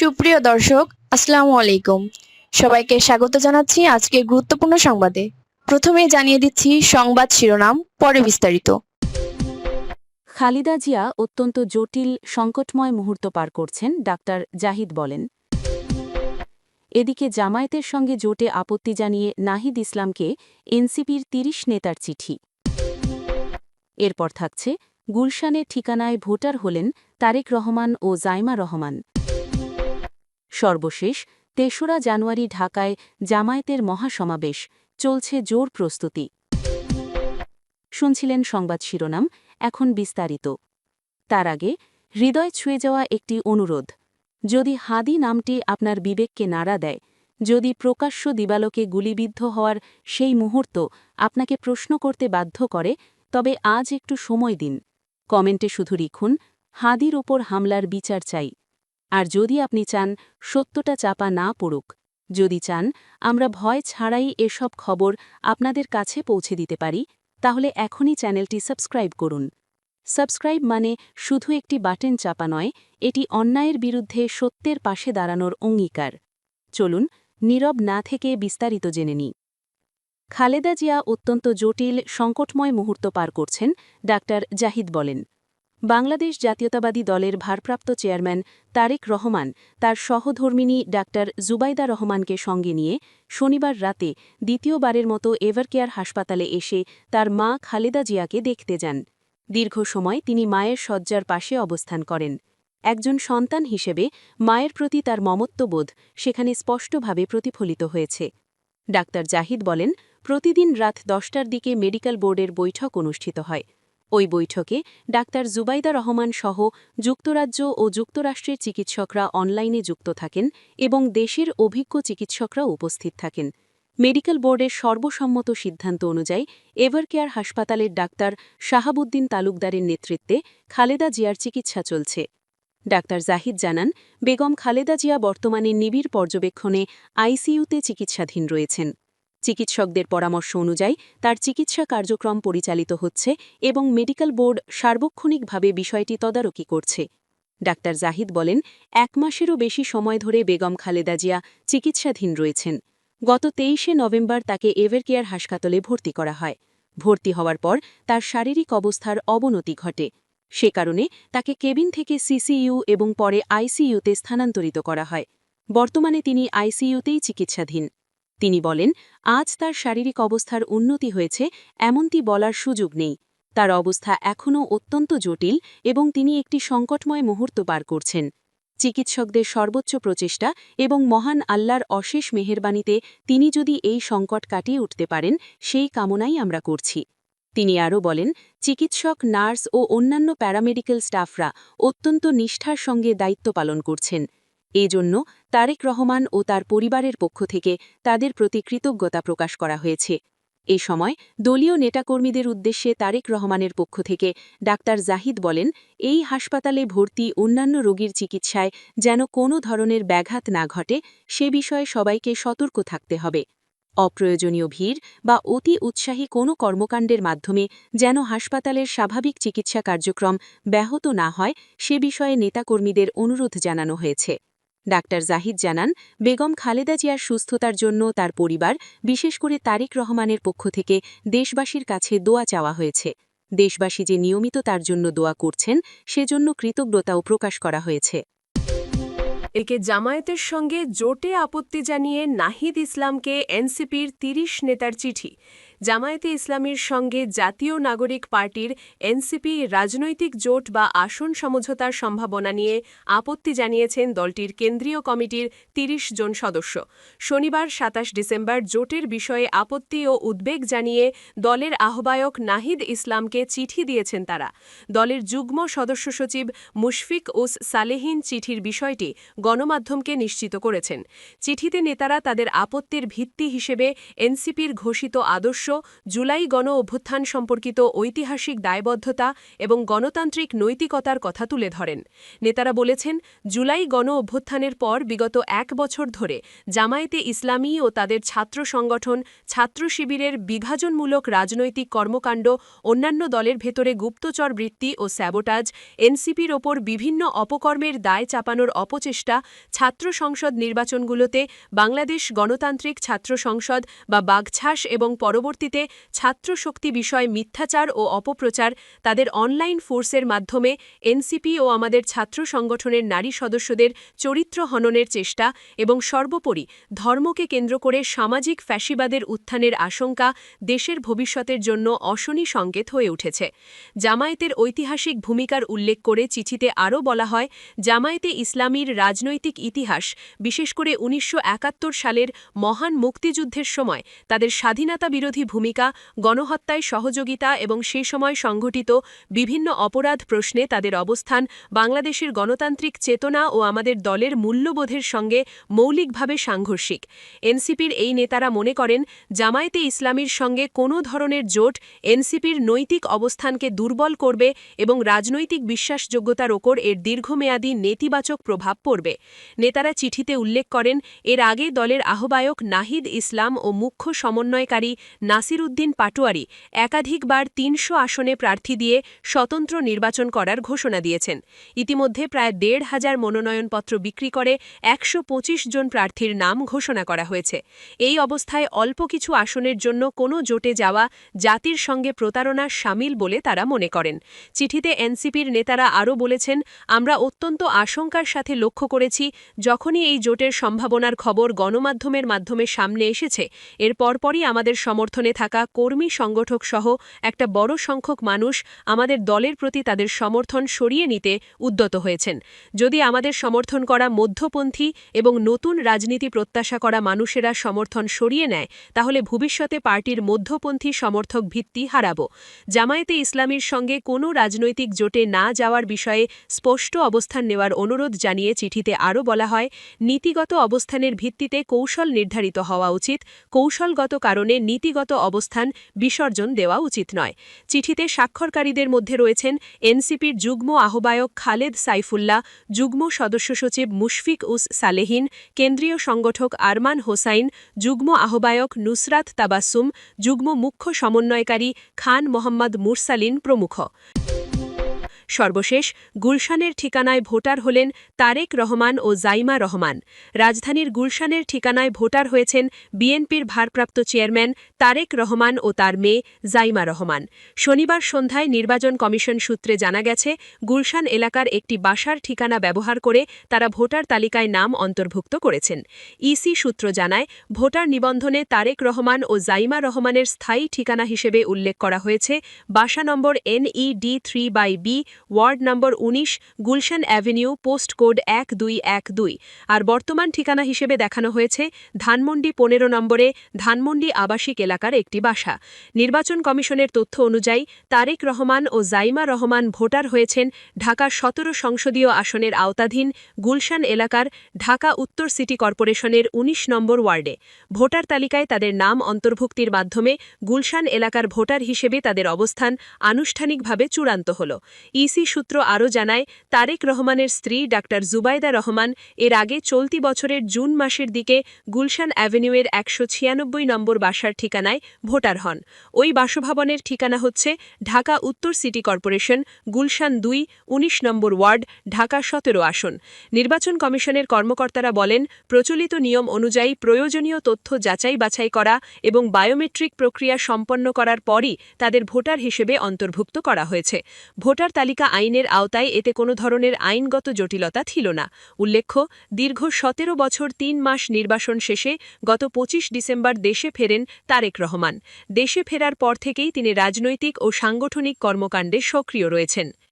সুপ্রিয় দর্শক, আসসালামু আলাইকুম। সবাইকে স্বাগত জানাচ্ছি আজকের গুরুত্বপূর্ণ সংবাদে। প্রথমেই জানিয়ে দিচ্ছি সংবাদ শিরোনাম, পরে বিস্তারিত। খালেদা জিয়া অত্যন্ত জটিল সংকটময় মুহূর্ত পার করছেন, ডাক্তার জাহিদ বলেন। এদিকে জামায়াতের সঙ্গে জোটে আপত্তি জানিয়ে নাহিদ ইসলামকে এনসিপির ৩০ নেতার চিঠি। এরপর থাকছে গুলশানের ঠিকানায় ভোটার হলেন তারেক রহমান ও জাইমা রহমান। সর্বশেষ ৩রা জানুয়ারি ঢাকায় জামায়াতের মহাসমাবেশ, চলছে জোর প্রস্তুতি। শুনছিলেন সংবাদ শিরোনাম, এখন বিস্তারিত। তার আগে হৃদয় ছুঁয়ে যাওয়া একটি অনুরোধ। যদি হাদি নামটি আপনার বিবেককে নাড়া দেয়, যদি প্রকাশ্য দিবালোকে গুলিবিদ্ধ হওয়ার সেই মুহূর্ত আপনাকে প্রশ্ন করতে বাধ্য করে, তবে আজ একটু সময় দিন। কমেন্টে শুধু লিখুন, হাদির ওপর হামলার বিচার চাই। আর যদি আপনি চান সত্যটা চাপা না পড়ুক, যদি চান আমরা ভয় ছাড়াই এসব খবর আপনাদের কাছে পৌঁছে দিতে পারি, তাহলে এখনই চ্যানেলটি সাবস্ক্রাইব করুন। সাবস্ক্রাইব মানে শুধু একটি বাটন চাপা নয়, এটি অন্যায়ের বিরুদ্ধে সত্যের পাশে দাঁড়ানোর অঙ্গীকার। চলুন নীরব না থেকে বিস্তারিত জেনে নিই। খালেদা জিয়া অত্যন্ত জটিল সংকটময় মুহূর্ত পার করছেন, ডাক্তার জাহিদ বলেন। বাংলাদেশ জাতীয়তাবাদী দলের ভারপ্রাপ্ত চেয়ারম্যান তারেক রহমান তার সহধর্মিণী ডাক্তার জুবাইদা রহমানকে সঙ্গে নিয়ে শনিবার রাতে দ্বিতীয়বারের মতো এভারকেয়ার হাসপাতালে এসে তার মা খালেদা জিয়াকে দেখতে যান। দীর্ঘ সময় তিনি মায়ের শয্যার পাশে অবস্থান করেন। একজন সন্তান হিসেবে মায়ের প্রতি তার মমত্ববোধ সেখানে স্পষ্টভাবে প্রতিফলিত হয়েছে। ডাক্তার জাহিদ বলেন, প্রতিদিন রাত 10টার দিকে মেডিকেল বোর্ডের বৈঠক অনুষ্ঠিত হয়। ওই বৈঠকে ডাক্তার জুবাইদা রহমান সহ যুক্তরাজ্য ও যুক্তরাষ্ট্রের চিকিৎসকরা অনলাইনে যুক্ত থাকেন এবং দেশের অভিজ্ঞ চিকিৎসকরা উপস্থিত থাকেন। মেডিকেল বোর্ডের সর্বসম্মত সিদ্ধান্ত অনুযায়ী এভারকেয়ার হাসপাতালের ডাক্তার শাহাবুদ্দিন তালুকদারের নেতৃত্বে খালেদা জিয়ার চিকিৎসা চলছে। ডাক্তার জাহিদ জানান, বেগম খালেদা জিয়া বর্তমানে নিবিড় পর্যবেক্ষণে আইসিইউতে চিকিৎসাধীন রয়েছেন। চিকিৎসকদের পরামর্শ অনুযায়ী তার চিকিৎসা কার্যক্রম পরিচালিত হচ্ছে এবং মেডিকেল বোর্ড সার্বক্ষণিকভাবে বিষয়টি তদারকি করছে। ডাক্তার জাহিদ বলেন, 1 মাসেরও বেশি সময় ধরে বেগম খালেদা জিয়া চিকিৎসাধীন রয়েছেন। গত 23শে নভেম্বর তাকে এভারকেয়ার হাসপাতালে ভর্তি করা হয়। ভর্তি হওয়ার পর তার শারীরিক অবস্থার অবনতি ঘটে। সে কারণে তাকে কেবিন থেকে সিসিইউ এবং পরে আইসিইউতে স্থানান্তরিত করা হয়। বর্তমানে তিনি আইসিইউতেই চিকিৎসাধীন। তিনি বলেন, আজ তার শারীরিক অবস্থার উন্নতি হয়েছে এমনটি বলার সুযোগ নেই। তার অবস্থা এখনও অত্যন্ত জটিল এবং তিনি একটি সংকটময় মুহূর্ত পার করছেন। চিকিৎসকদের সর্বোচ্চ প্রচেষ্টা এবং মহান আল্লাহর অশেষ মেহেরবানিতে তিনি যদি এই সংকট কাটিয়ে উঠতে পারেন, সেই কামনাই আমরা করছি। তিনি আরও বলেন, চিকিৎসক, নার্স ও অন্যান্য প্যারামেডিক্যাল স্টাফরা অত্যন্ত নিষ্ঠার সঙ্গে দায়িত্ব পালন করছেন। এজন্য তারেক রহমান ও তার পরিবারের পক্ষ থেকে তাদের প্রতি কৃতজ্ঞতা প্রকাশ করা হয়েছে। এ সময় দলীয় নেতাকর্মীদের উদ্দেশ্যে তারেক রহমানের পক্ষ থেকে ডাক্তার জাহিদ বলেন, এই হাসপাতালে ভর্তি অন্যান্য রোগীর চিকিৎসায় যেন কোনো ধরনের ব্যাঘাত না ঘটে, সে বিষয়ে সবাইকে সতর্ক থাকতে হবে। অপ্রয়োজনীয় ভিড় বা অতি উৎসাহী কোনো কর্মকাণ্ডের মাধ্যমে যেন হাসপাতালের স্বাভাবিক চিকিৎসা কার্যক্রম ব্যাহত না হয়, সে বিষয়ে নেতাকর্মীদের অনুরোধ জানানো হয়েছে। ডাক্তার জাহিদ জানান, বেগম খালেদা জিয়ার সুস্থতার জন্য তার পরিবার, বিশেষ করে তারেক রহমানের পক্ষ থেকে দেশবাসীর কাছে দোয়া চাওয়া হয়েছে। দেশবাসী যে নিয়মিত তার জন্য দোয়া করছেন, সেজন্য কৃতজ্ঞতাও প্রকাশ করা হয়েছে। একে জামায়াতের সঙ্গে জোটে আপত্তি জানিয়ে নাহিদ ইসলামকে এনসিপির ৩০ নেতার চিঠি। জামায়াতে ইসলামীর সঙ্গে জাতীয় নাগরিক পার্টির এনসিপি রাজনৈতিক জোট বা আসন সমঝোতার সম্ভাবনা নিয়ে আপত্তি জানিয়েছেন দলটির কেন্দ্রীয় কমিটির ৩০ জন সদস্য। শনিবার ২৭ ডিসেম্বর জোটের বিষয়ে আপত্তি ও উদ্বেগ জানিয়ে দলের আহ্বায়ক নাহিদ ইসলামকে চিঠি দিয়েছেন তারা। দলের যুগ্ম সদস্য সচিব মুশফিক উস সালেহীন চিঠির বিষয়টি গণমাধ্যমকে নিশ্চিত করেছেন। চিঠিতে নেতারা তাদের আপত্তির ভিত্তি হিসেবে এনসিপির ঘোষিত আদর্শ জুলাই গণ অভ্যুত্থান সম্পর্কিত ঐতিহাসিক দায়বদ্ধতা এবং গণতান্ত্রিক নৈতিকতার কথা তুলে ধরেন। নেতারা বলেছেন, জুলাই গণ অভ্যুত্থানের পর বিগত 1 বছর ধরে জামায়াতে ইসলামী ও তাদের ছাত্র সংগঠন, ছাত্র শিবিরের বিভাজনমূলক রাজনৈতিক কর্মকাণ্ড, অন্যান্য দলের ভেতরে গুপ্তচর বৃত্তি ও স্যাবোটাজ, এনসিপির ওপর বিভিন্ন অপকর্মের দায় চাপানোর অপচেষ্টা, ছাত্র সংসদ নির্বাচনগুলোতে বাংলাদেশ গণতান্ত্রিক ছাত্র সংসদ বা বাগছাস এবং পরবর্তীতে ছাত্র শক্তি বিষয় মিথ্যাচার ও অপপ্রচার, তাদের অনলাইন ফোর্সের মাধ্যমে এনসিপি ও আমাদের ছাত্র সংগঠনের নারী সদস্যদের চরিত্র হননের চেষ্টা এবং সর্বোপরি ধর্মকে কেন্দ্র করে সামাজিক ফ্যাসিবাদের উত্থানের আশঙ্কা দেশের ভবিষ্যতের জন্য অশনি সংকেত হয়ে উঠেছে। জামায়াতের ঐতিহাসিক ভূমিকার উল্লেখ করে চিঠিতে আরও বলা হয়, জামায়াতে ইসলামীর রাজনৈতিক ইতিহাস, বিশেষ করে 1971 সালের মহান মুক্তিযুদ্ধের সময় তাদের স্বাধীনতা বিরোধী ভূমিকা, গণহত্যায় সহযোগিতা এবং সেই সময় সংঘটিত বিভিন্ন অপরাধ প্রশ্নে তাদের অবস্থান বাংলাদেশের গণতান্ত্রিক চেতনা ও আমাদের দলের মূল্যবোধের সঙ্গে মৌলিকভাবে সাংঘর্ষিক। এনসিপির এই নেতারা মনে করেন, জামায়াতে ইসলামীর সঙ্গে কোনো ধরনের জোট এনসিপির নৈতিক অবস্থানকে দুর্বল করবে এবং রাজনৈতিক বিশ্বাসযোগ্যতার ওপর এর দীর্ঘমেয়াদী নেতিবাচক প্রভাব পড়বে। নেতারা চিঠিতে উল্লেখ করেন, এর আগে দলের আহ্বায়ক নাহিদ ইসলাম ও মুখ্য সমন্বয়কারী নাসির উদ্দিন পাটোয়ারি একাধিকবার ৩০০ আসনে প্রার্থী দিয়ে স্বতন্ত্র নির্বাচন করার ঘোষণা দিয়েছেন। ইতিমধ্যে প্রায় ১,৫০০ মনোনয়নপত্র বিক্রি করে ১২৫ জন প্রার্থীর নাম ঘোষণা করা হয়েছে। এই অবস্থায় অল্প কিছু আসনের জন্য কোনো জোটে যাওয়া জাতির সঙ্গে প্রতারণা শামিল বলে তারা মনে করেন। চিঠিতে এনসিপির নেতারা আরও বলেছেন, আমরা অত্যন্ত আশঙ্কার সাথে লক্ষ্য করেছি, যখনই এই জোটের সম্ভাবনার খবর গণমাধ্যমের মাধ্যমে সামনে এসেছে, এর পরপরই আমাদের সমর্থনে থাকা কর্মী সংগঠক সহ একটা বড় সংখ্যক মানুষ আমাদের দলের প্রতি তাদের সমর্থন সরিয়ে নিতে উদ্যত হয়েছেন। যদি আমাদের সমর্থন করা মধ্যপন্থী এবং নতুন রাজনীতি প্রত্যাশা করা মানুষেরা সমর্থন সরিয়ে নেয়, তাহলে ভবিষ্যতে পার্টির মধ্যপন্থী সমর্থক ভিত্তি হারাব। জামায়াতে ইসলামীর সঙ্গে কোনো রাজনৈতিক জোটে না যাওয়ার বিষয়ে স্পষ্ট অবস্থান নেওয়ার অনুরোধ জানিয়ে চিঠিতে আরও বলা হয়, নীতিগত অবস্থানের ভিত্তিতে কৌশল নির্ধারিত হওয়া উচিত, কৌশলগত কারণে নীতিগত অবস্থান বিসর্জন দেওয়া উচিত নয়। চিঠিতে স্বাক্ষরকারীদের মধ্যে রয়েছেন এনসিপির যুগ্ম আহ্বায়ক খালেদ সাইফুল্লাহ, যুগ্ম সদস্য সচিব মুশফিক উস সালেহিন, কেন্দ্রীয় সংগঠক আরমান হোসাইন, যুগ্ম আহ্বায়ক নুসরাত তাবাসুম, যুগ্ম মুখ্য সমন্বয়কারী খান মোহাম্মদ মুরসালিন প্রমুখ। সর্বশেষ, গুলশানের ঠিকানায় ভোটার হলেন তারেক রহমান ও জাইমা রহমান। রাজধানীর গুলশানের ঠিকানায় ভোটার হয়েছেন বিএনপির ভারপ্রাপ্ত চেয়ারম্যান তারেক রহমান ও তার মেয়ে জাইমা রহমান। শনিবার সন্ধ্যায় নির্বাচন কমিশন সূত্রে জানা গেছে, গুলশান এলাকার একটি বাসার ঠিকানা ব্যবহার করে তারা ভোটার তালিকায় নাম অন্তর্ভুক্ত করেছেন। ইসি সূত্র জানায়, ভোটার নিবন্ধনে তারেক রহমান ও জাইমা রহমানের স্থায়ী ঠিকানা হিসেবে উল্লেখ করা হয়েছে বাসা নম্বর NED 3/B, ward number ১৯, Gulshan avenue, post code 1212, আর বর্তমান ঠিকানা হিসেবে দেখানো হয়েছে ধানমন্ডি ১৫ নম্বরে ধানমন্ডি আবাসিক এলাকার একটি বাসা। নির্বাচন কমিশনের তথ্য অনুযায়ী তারেক রহমান ও জাইমা রহমান ভোটার হয়েছেন ঢাকা ১৭ সংসদীয় আসনের আওতাধীন গুলশান এলাকার ঢাকা উত্তর সিটি কর্পোরেশনের ১৯ নম্বর ওয়ার্ডে। ভোটার তালিকায় তাদের নাম অন্তর্ভুক্তির মাধ্যমে গুলশান এলাকার ভোটার হিসেবে তাদের অবস্থান আনুষ্ঠানিকভাবে চূড়ান্ত হল। ইসি সূত্র আরও জানায়, তারেক রহমানের স্ত্রী ডাক্তার জুবাইদা রহমান এর আগে চলতি বছরের জুন মাসের দিকে গুলশান অ্যাভিনিউয়ের ১৯৬ নম্বর বাসার ঠিকানায় ভোটার হন। ওই বাসভবনের ঠিকানা হচ্ছে ঢাকা উত্তর সিটি কর্পোরেশন, গুলশান ২, ১৯ নম্বর ওয়ার্ড, ঢাকা ১৭ আসন। নির্বাচন কমিশনের কর্মকর্তারা বলেন, প্রচলিত নিয়ম অনুযায়ী প্রয়োজনীয় তথ্য যাচাই বাছাই করা এবং বায়োমেট্রিক প্রক্রিয়া সম্পন্ন করার পরই তাদের ভোটার হিসেবে অন্তর্ভুক্ত করা হয়েছে। ভোটার তালিকা আইনের আওতায় এতে কোনো ধরনের আইনগত জটিলতা ছিল না। উল্লেখ্য, দীর্ঘ ১৭ বছর ৩ মাস নির্বাসন শেষে গত ২৫ ডিসেম্বর দেশে ফেরেন তারেক রহমান। দেশে ফেরার পর থেকেই তিনি রাজনৈতিক ও সাংগঠনিক কর্মকাণ্ডে সক্রিয় রয়েছেন।